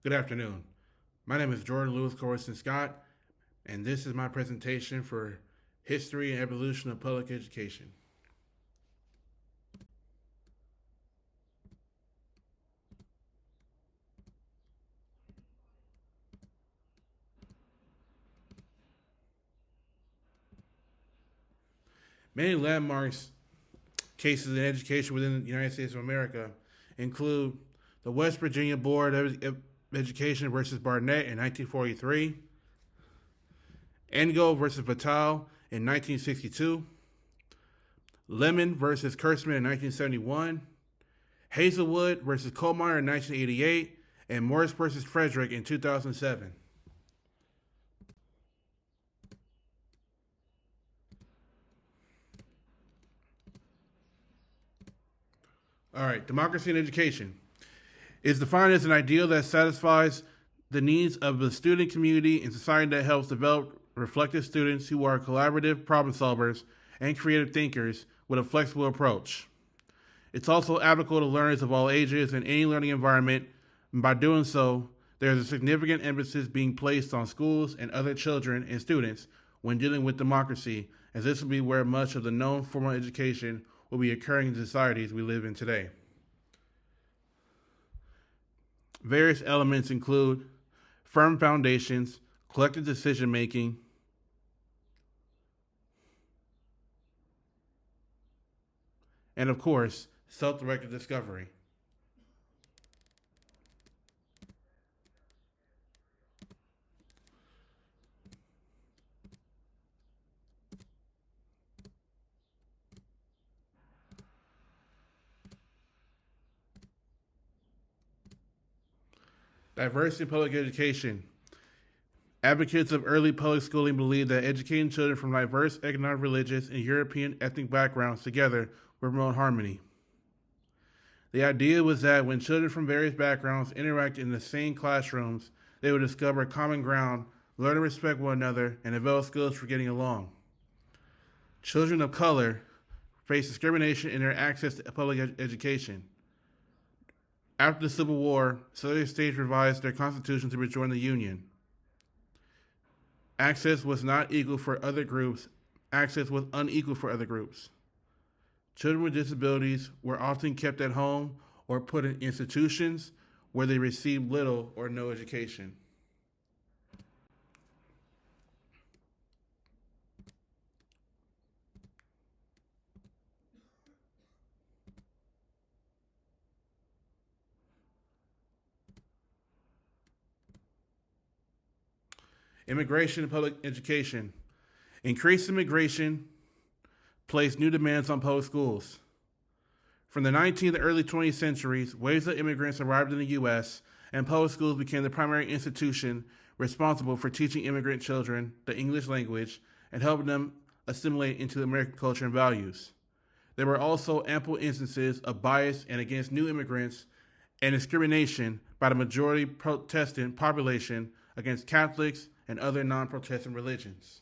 Good afternoon. My name is Jordan Lewis Corson Scott, and this is my presentation for History and Evolution of Public Education. Many landmarks cases in education within the United States of America include the West Virginia Board of Education versus Barnett in 1943, Engo versus Patel in 1962, Lemon versus Kurtzman in 1971, Hazelwood versus Kohlmeyer in 1988, and Morris versus Frederick in 2007. All right, democracy in education is defined as an ideal that satisfies the needs of the student community and society that helps develop reflective students who are collaborative problem solvers and creative thinkers with a flexible approach. It's also applicable to learners of all ages in any learning environment, and by doing so, there is a significant emphasis being placed on schools and other children and students when dealing with democracy, as this will be where much of the known formal education will be occurring in the societies we live in today. Various elements include firm foundations, collective decision making, and of course, self-directed discovery. Diversity in public education. Advocates of early public schooling believe that educating children from diverse economic, religious, and European ethnic backgrounds together will promote harmony. The idea was that when children from various backgrounds interact in the same classrooms, they would discover common ground, learn to respect one another, and develop skills for getting along. Children of color face discrimination in their access to public education. After the Civil War, Southern states revised their constitution to rejoin the Union. Access was not equal for other groups, access was unequal for other groups. Children with disabilities were often kept at home or put in institutions where they received little or no education. Immigration and public education. Increased immigration placed new demands on public schools. From the 19th to early 20th centuries, waves of immigrants arrived in the U.S., and public schools became the primary institution responsible for teaching immigrant children the English language and helping them assimilate into American culture and values. There were also ample instances of bias and against new immigrants and discrimination by the majority Protestant population against Catholics and other non-Protestant religions.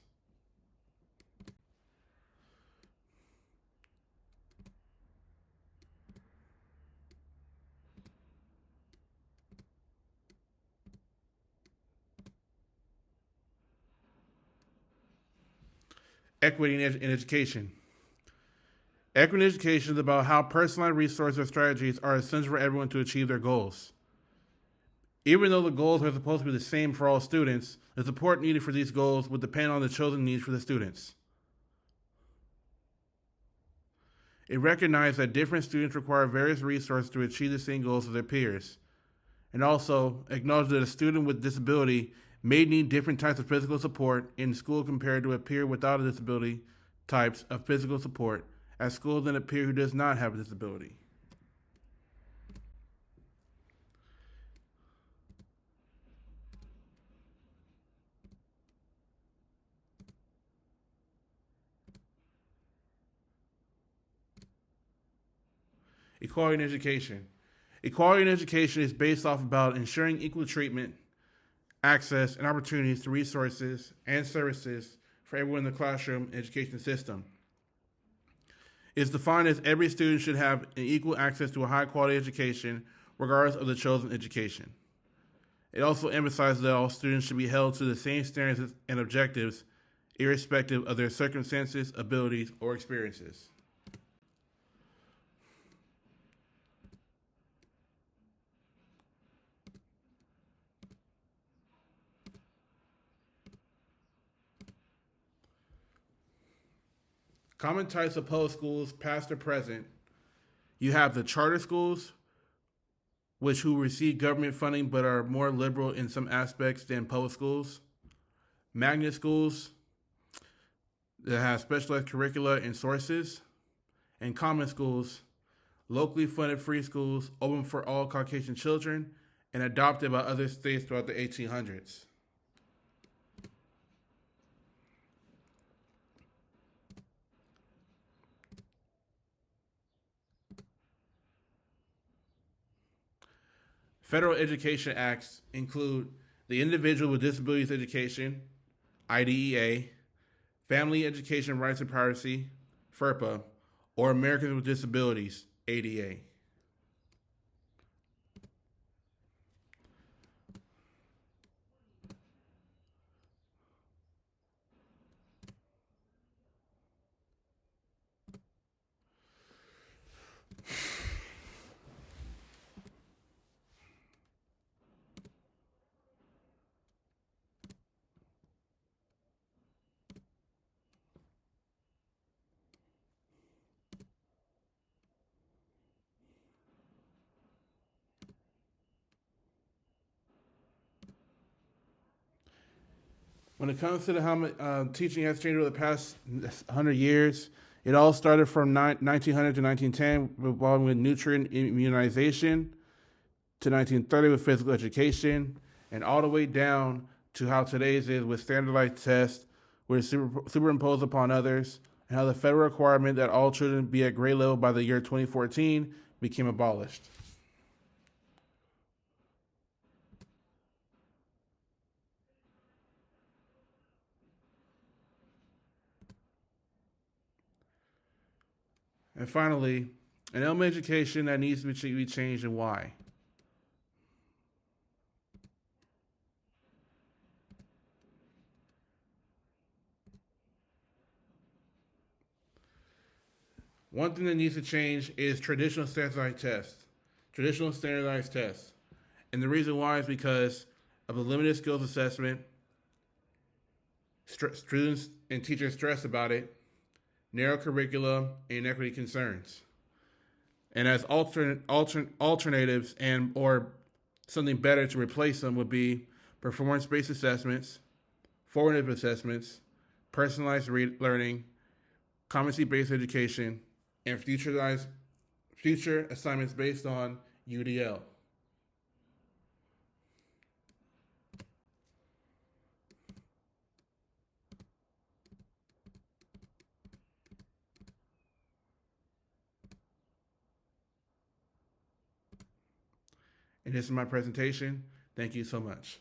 Equity in education. Equity in education is about how personalized resources or strategies are essential for everyone to achieve their goals. Even though the goals are supposed to be the same for all students, the support needed for these goals would depend on the chosen needs for the students. It recognized that different students require various resources to achieve the same goals as their peers, and also acknowledged that a student with disability may need different types of physical support in school compared to a peer without a disability types of physical support at school than a peer who does not have a disability. Equality in education. Equality in education is based off about ensuring equal treatment, access, and opportunities to resources and services for everyone in the classroom education system. It is defined as every student should have an equal access to a high quality education, regardless of the chosen education. It also emphasizes that all students should be held to the same standards and objectives, irrespective of their circumstances, abilities, or experiences. Common types of public schools, past or present. You have the charter schools, which who receive government funding but are more liberal in some aspects than public schools. Magnet schools that have specialized curricula and sources. And common schools, locally funded free schools open for all Caucasian children and adopted by other states throughout the 1800s. Federal Education Acts include the Individual with Disabilities Education, IDEA, Family Education Rights and Privacy, FERPA, or Americans with Disabilities, ADA. When it comes to the how teaching has changed over the past 100 years, it all started from 1900 to 1910, involving with nutrient immunization, to 1930 with physical education, and all the way down to how today's is with standardized tests, which are superimposed upon others, and how the federal requirement that all children be at grade level by the year 2014 became abolished. And finally, an elementary education that needs to be changed and why. One thing that needs to change is traditional standardized tests. Traditional standardized tests. And the reason why is because of the limited skills assessment, students and teachers stress about it, narrow curricula, and inequity concerns. And as alternatives and or something better to replace them would be performance-based assessments, formative assessments, personalized learning, competency-based education, and future assignments based on UDL. And this is my presentation. Thank you so much.